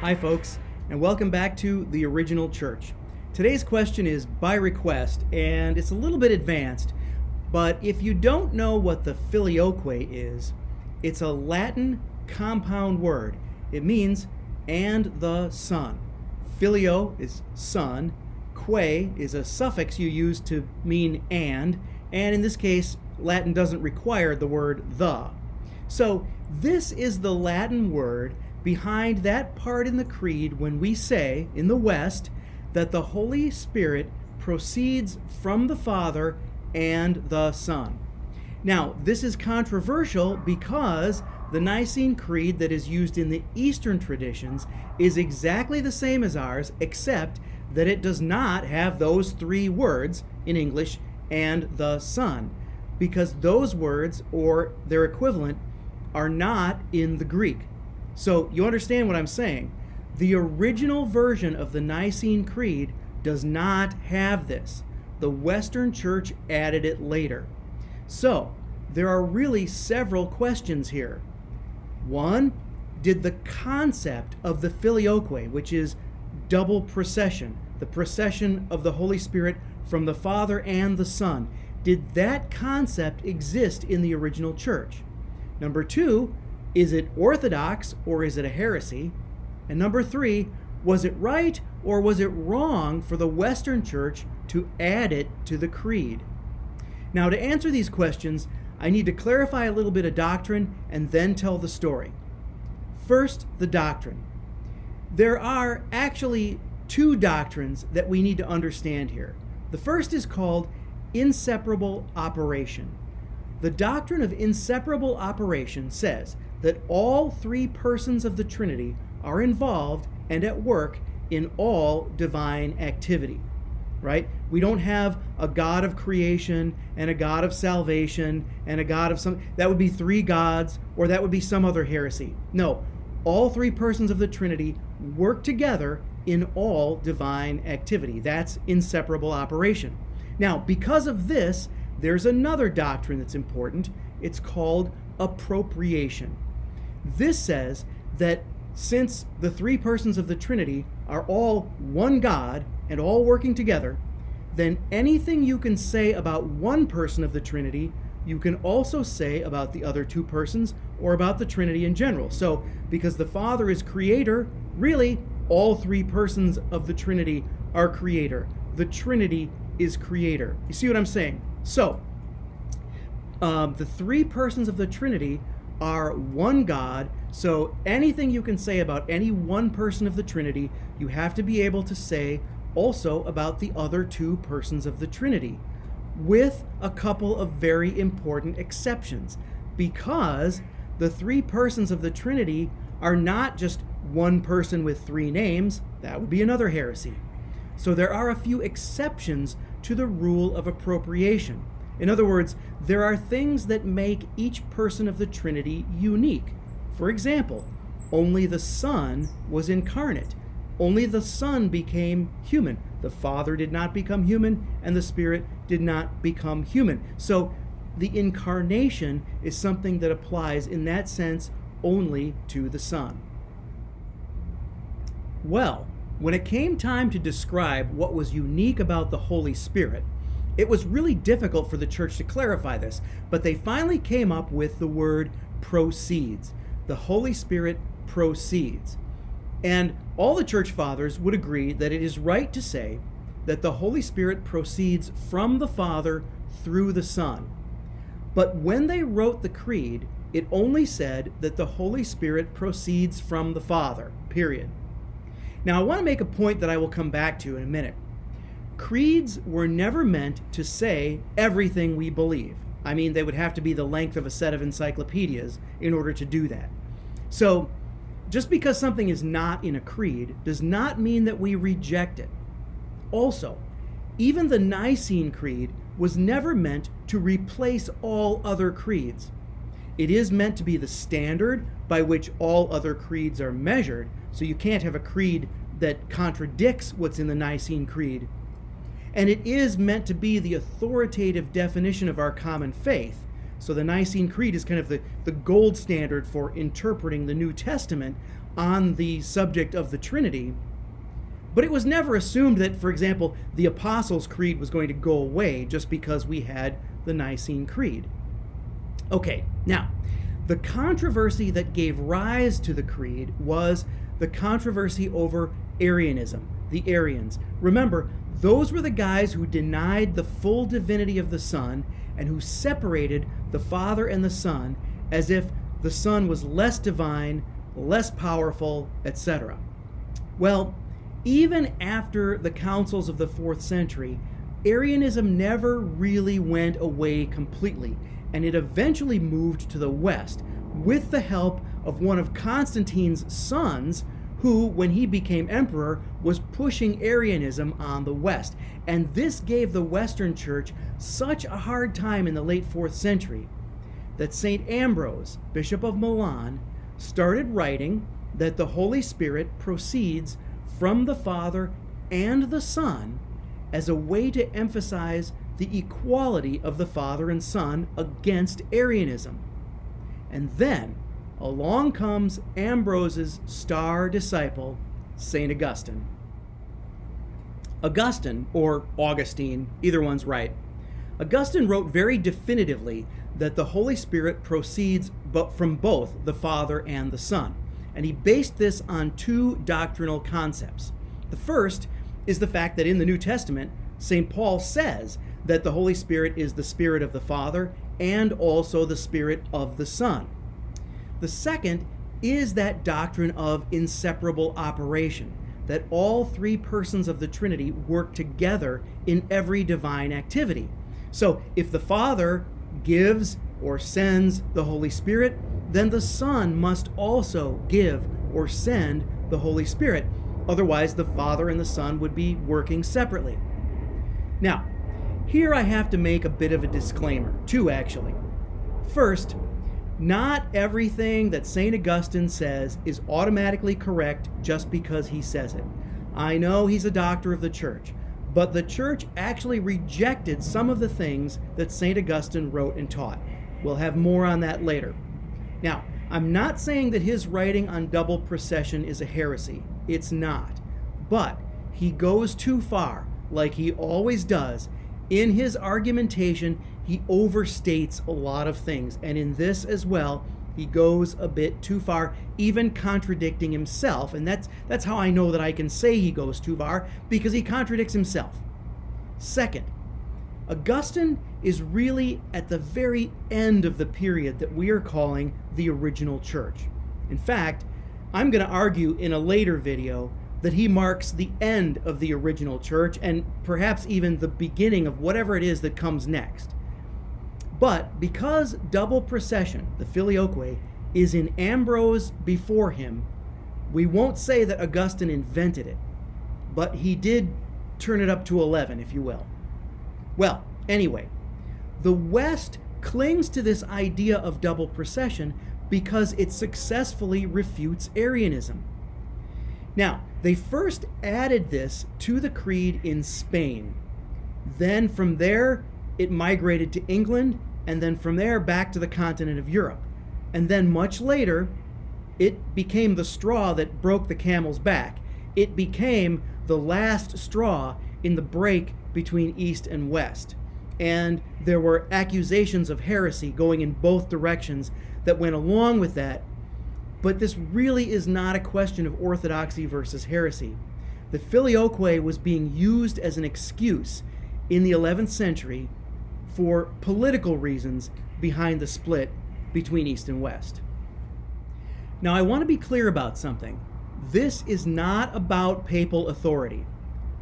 Hi folks, and welcome back to The Original Church. Today's question is by request, and it's a little bit advanced, but if you don't know what the FILIOQUE is, it's a Latin compound word. It means and the Son. Filio is son, que is a suffix you use to mean and in this case, Latin doesn't require the word the. So this is the Latin word behind that part in the creed when we say, in the West, that the Holy Spirit proceeds from the Father and the Son. Now, this is controversial because the Nicene Creed that is used in the Eastern traditions is exactly the same as ours, except that it does not have those three words in English, and the Son, because those words, or their equivalent, are not in the Greek. So you understand what I'm saying. The original version of the Nicene Creed does not have this. The Western Church added it later. So there are really several questions here. One, did the concept of the Filioque, which is double procession, the procession of the Holy Spirit from the Father and the Son, did that concept exist in the original church? Number two, is it orthodox or is it a heresy? And number three, was it right or was it wrong for the Western Church to add it to the creed? Now, to answer these questions, I need to clarify a little bit of doctrine and then tell the story. First, the doctrine. There are actually two doctrines that we need to understand here. The first is called inseparable operation. The doctrine of inseparable operation says that all three persons of the Trinity are involved and at work in all divine activity, right? We don't have a God of creation and a God of salvation and a God of some, that would be three gods, or that would be some other heresy. No, all three persons of the Trinity work together in all divine activity. That's inseparable operation. Now, because of this, there's another doctrine that's important. It's called appropriation. This says that since the three persons of the Trinity are all one God and all working together, then anything you can say about one person of the Trinity, you can also say about the other two persons or about the Trinity in general. So, because the Father is creator, really, all three persons of the Trinity are creator. The Trinity is creator. You see what I'm saying? So, the three persons of the Trinity are one God, so anything you can say about any one person of the Trinity, you have to be able to say also about the other two persons of the Trinity, with a couple of very important exceptions, because the three persons of the Trinity are not just one person with three names. That would be another heresy. So there are a few exceptions to the rule of appropriation. In other words, there are things that make each person of the Trinity unique. For example, only the Son was incarnate. Only the Son became human. The Father did not become human, and the Spirit did not become human. So the incarnation is something that applies in that sense only to the Son. Well, when it came time to describe what was unique about the Holy Spirit, it was really difficult for the church to clarify this, but they finally came up with the word proceeds. The Holy Spirit proceeds. And all the church fathers would agree that it is right to say that the Holy Spirit proceeds from the Father through the Son. But when they wrote the creed, it only said that the Holy Spirit proceeds from the Father, period. Now, I want to make a point that I will come back to in a minute. Creeds were never meant to say everything we believe. I mean, they would have to be the length of a set of encyclopedias in order to do that. So, just because something is not in a creed does not mean that we reject it. Also, even the Nicene Creed was never meant to replace all other creeds. It is meant to be the standard by which all other creeds are measured, so you can't have a creed that contradicts what's in the Nicene Creed. And it is meant to be the authoritative definition of our common faith. So the Nicene Creed is kind of the gold standard for interpreting the New Testament, on the subject of the Trinity, but it was never assumed that, for example, the Apostles' Creed was going to go away just because we had the Nicene Creed. Okay, now, the controversy that gave rise to the Creed was the controversy over Arianism, the Arians. Remember, those were the guys who denied the full divinity of the Son and who separated the Father and the Son as if the Son was less divine, less powerful, etc. Well, even after the councils of the 4th century, Arianism never really went away completely, and it eventually moved to the West with the help of one of Constantine's sons, who, when he became emperor, was pushing Arianism on the West. And this gave the Western Church such a hard time in the late 4th century that St. Ambrose, Bishop of Milan, started writing that the Holy Spirit proceeds from the Father and the Son as a way to emphasize the equality of the Father and Son against Arianism. And then along comes Ambrose's star disciple, St. Augustine. Augustine, or Augustine, either one's right. Augustine wrote very definitively that the Holy Spirit proceeds from both the Father and the Son. And he based this on 2 doctrinal concepts. The first is the fact that in the New Testament, St. Paul says that the Holy Spirit is the Spirit of the Father and also the Spirit of the Son. The second is that doctrine of inseparable operation, that all 3 persons of the Trinity work together in every divine activity. So if the Father gives or sends the Holy Spirit, then the Son must also give or send the Holy Spirit. Otherwise, the Father and the Son would be working separately. Now, here I have to make a bit of a disclaimer, 2 actually. First, not everything that St. Augustine says is automatically correct just because he says it. I know he's a doctor of the Church, but the Church actually rejected some of the things that St. Augustine wrote and taught. We'll have more on that later. Now, I'm not saying that his writing on double procession is a heresy. It's not. But he goes too far, like he always does. In his argumentation, he overstates a lot of things. And in this as well, he goes a bit too far, even contradicting himself. And that's how I know that I can say he goes too far, because he contradicts himself. Second, Augustine is really at the very end of the period that we are calling the original church. In fact, I'm going to argue in a later video that he marks the end of the original church and perhaps even the beginning of whatever it is that comes next. But because double procession, the Filioque, is in Ambrose before him, we won't say that Augustine invented it, but he did turn it up to 11, if you will. Well, anyway, the West clings to this idea of double procession because it successfully refutes Arianism. Now, they first added this to the creed in Spain. Then from there, it migrated to England, and then from there back to the continent of Europe. And then much later, it became the straw that broke the camel's back. It became the last straw in the break between East and West. And there were accusations of heresy going in both directions that went along with that. But this really is not a question of orthodoxy versus heresy. The Filioque was being used as an excuse in the 11th century for political reasons behind the split between East and West. Now, I want to be clear about something. This is not about papal authority.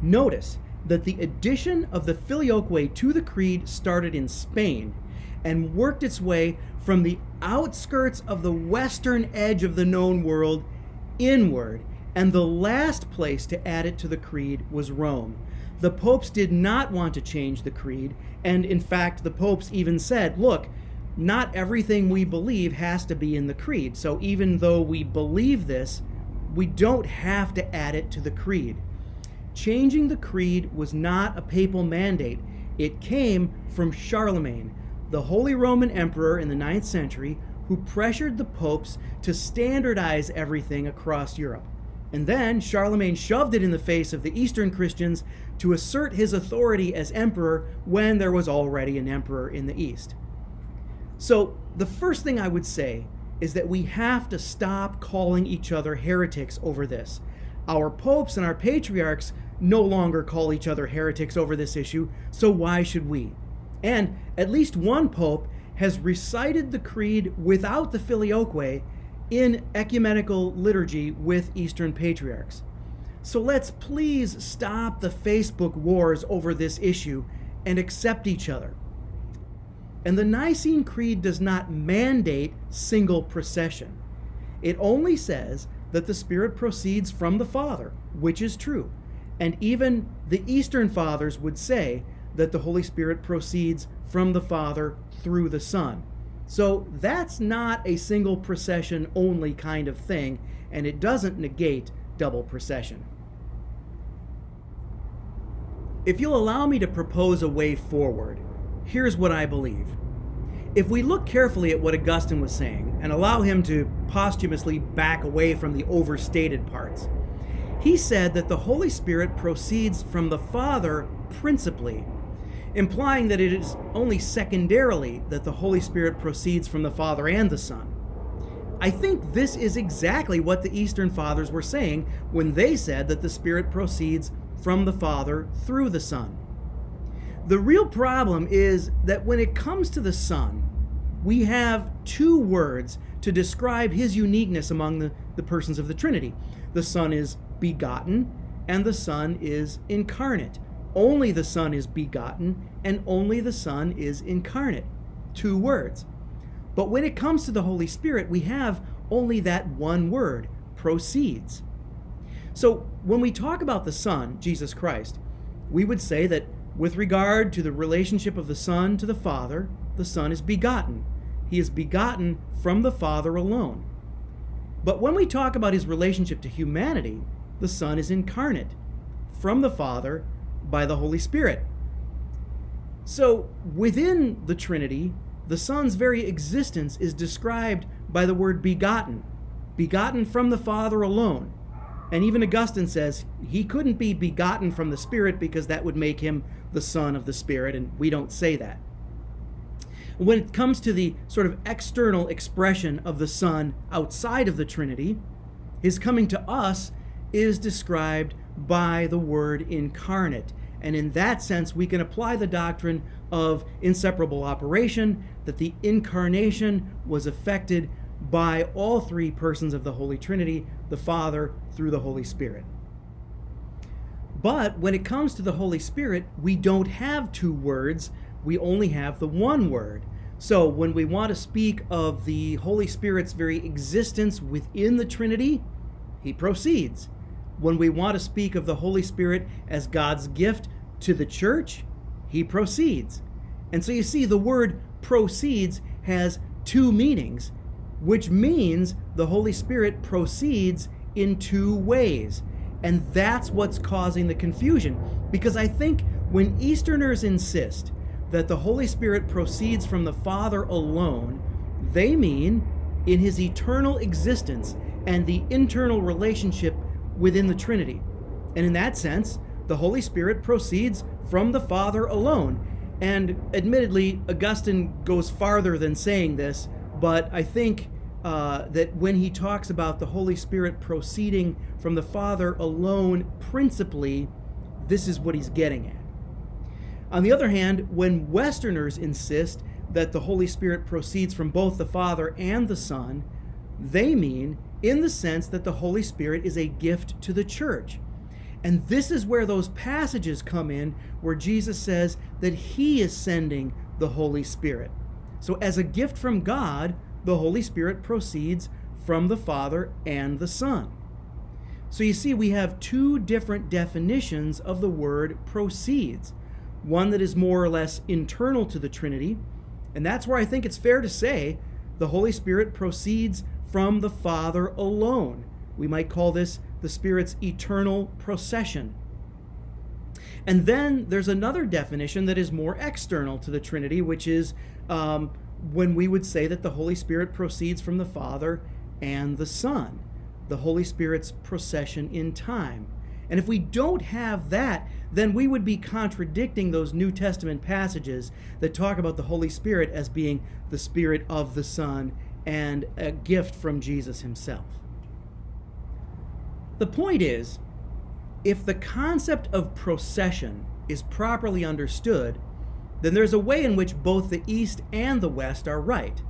Notice that the addition of the Filioque to the creed started in Spain and worked its way from the outskirts of the western edge of the known world inward, and the last place to add it to the creed was Rome. The popes did not want to change the creed, and in fact the popes even said, look, not everything we believe has to be in the creed, so even though we believe this, we don't have to add it to the creed. Changing the creed was not a papal mandate. It came from Charlemagne, the Holy Roman Emperor in the 9th century, who pressured the popes to standardize everything across Europe. And then Charlemagne shoved it in the face of the Eastern Christians to assert his authority as emperor when there was already an emperor in the East. So the first thing I would say is that we have to stop calling each other heretics over this. Our popes and our patriarchs no longer call each other heretics over this issue, so why should we? And at least one pope has recited the creed without the Filioque in ecumenical liturgy with Eastern patriarchs. So let's please stop the Facebook wars over this issue and accept each other. And the Nicene Creed does not mandate single procession. It only says that the Spirit proceeds from the Father, which is true. And even the Eastern Fathers would say that the Holy Spirit proceeds from the Father through the Son. So that's not a single procession only kind of thing, and it doesn't negate double procession. If you'll allow me to propose a way forward, here's what I believe. If we look carefully at what Augustine was saying and allow him to posthumously back away from the overstated parts, he said that the Holy Spirit proceeds from the Father principally, implying that it is only secondarily that the Holy Spirit proceeds from the Father and the Son. I think this is exactly what the Eastern Fathers were saying when they said that the Spirit proceeds from the Father through the Son. The real problem is that when it comes to the Son, we have two words to describe his uniqueness among the persons of the Trinity. The Son is begotten, and the Son is incarnate. Only the Son is begotten, and only the Son is incarnate. Two words. But when it comes to the Holy Spirit, we have only that one word, proceeds. So when we talk about the Son, Jesus Christ, we would say that with regard to the relationship of the Son to the Father, the Son is begotten. He is begotten from the Father alone. But when we talk about his relationship to humanity, the Son is incarnate from the Father by the Holy Spirit. So within the Trinity, the Son's very existence is described by the word begotten, begotten from the Father alone. And even Augustine says he couldn't be begotten from the Spirit because that would make him the Son of the Spirit, and we don't say that. When it comes to the sort of external expression of the Son outside of the Trinity, his coming to us is described by the word incarnate. And in that sense, we can apply the doctrine of inseparable operation, that the incarnation was effected by all three persons of the Holy Trinity, the Father through the Holy Spirit. But when it comes to the Holy Spirit, we don't have two words, we only have the one word. So when we want to speak of the Holy Spirit's very existence within the Trinity, he proceeds. When we want to speak of the Holy Spirit as God's gift to the church, he proceeds. And so you see, the word proceeds has two meanings, which means the Holy Spirit proceeds in two ways. And that's what's causing the confusion. Because I think when Easterners insist that the Holy Spirit proceeds from the Father alone, they mean in his eternal existence and the internal relationship within the Trinity. And in that sense, the Holy Spirit proceeds from the Father alone. And admittedly, Augustine goes farther than saying this, but I think that when he talks about the Holy Spirit proceeding from the Father alone principally, this is what he's getting at. On the other hand, when Westerners insist that the Holy Spirit proceeds from both the Father and the Son, they mean in the sense that the Holy Spirit is a gift to the church. And this is where those passages come in where Jesus says that he is sending the Holy Spirit. So as a gift from God, the Holy Spirit proceeds from the Father and the Son. So you see, we have two different definitions of the word proceeds. One that is more or less internal to the Trinity, and that's where I think it's fair to say the Holy Spirit proceeds from the Father alone. We might call this the Spirit's eternal procession. And then there's another definition that is more external to the Trinity, which is when we would say that the Holy Spirit proceeds from the Father and the Son, the Holy Spirit's procession in time. And if we don't have that, then we would be contradicting those New Testament passages that talk about the Holy Spirit as being the Spirit of the Son and a gift from Jesus himself. The point is, if the concept of procession is properly understood, then there's a way in which both the East and the West are right.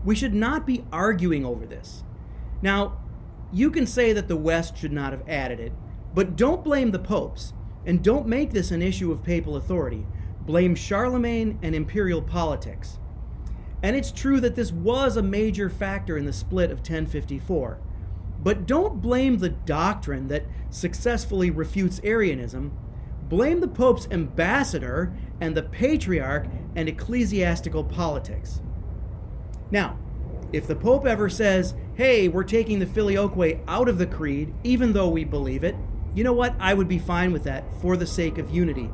We should not be arguing over this. Now, you can say that the West should not have added it, but don't blame the popes, and don't make this an issue of papal authority. Blame Charlemagne and imperial politics. And it's true that this was a major factor in the split of 1054. But don't blame the doctrine that successfully refutes Arianism. Blame the Pope's ambassador and the patriarch and ecclesiastical politics. Now, if the Pope ever says, hey, we're taking the Filioque out of the creed, even though we believe it, you know what? I would be fine with that for the sake of unity.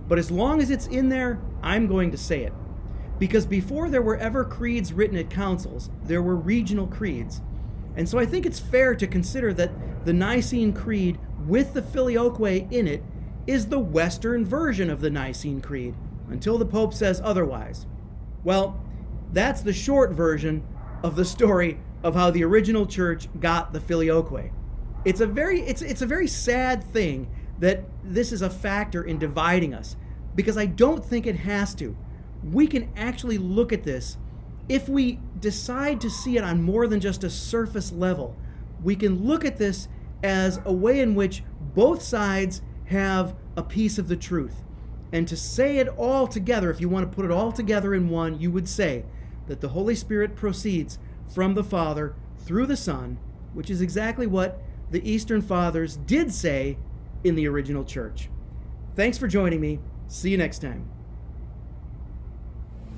But as long as it's in there, I'm going to say it. Because before there were ever creeds written at councils, there were regional creeds. And so I think it's fair to consider that the Nicene Creed with the Filioque in it is the Western version of the Nicene Creed, until the Pope says otherwise. Well, that's the short version of the story of how the original church got the Filioque. It's a very sad thing that this is a factor in dividing us, because I don't think it has to. We can actually look at this. If we decide to see it on more than just a surface level, we can look at this as a way in which both sides have a piece of the truth. And to say it all together, if you want to put it all together in one, you would say that the Holy Spirit proceeds from the Father through the Son, which is exactly what the Eastern Fathers did say in the original church. Thanks for joining me. See you next time.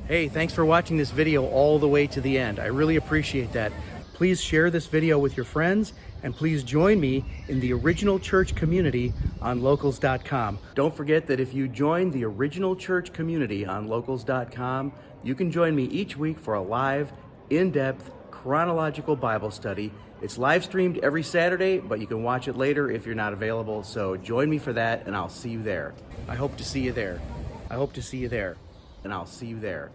Hey, thanks for watching this video all the way to the end. I really appreciate that. Please share this video with your friends, and please join me in the original church community on locals.com. Don't forget that if you join the original church community on locals.com, you can join me each week for a live, in-depth, chronological Bible study. It's live streamed every Saturday, but you can watch it later if you're not available. So join me for that, and I'll see you there. I hope to see you there. I hope to see you there, and I'll see you there.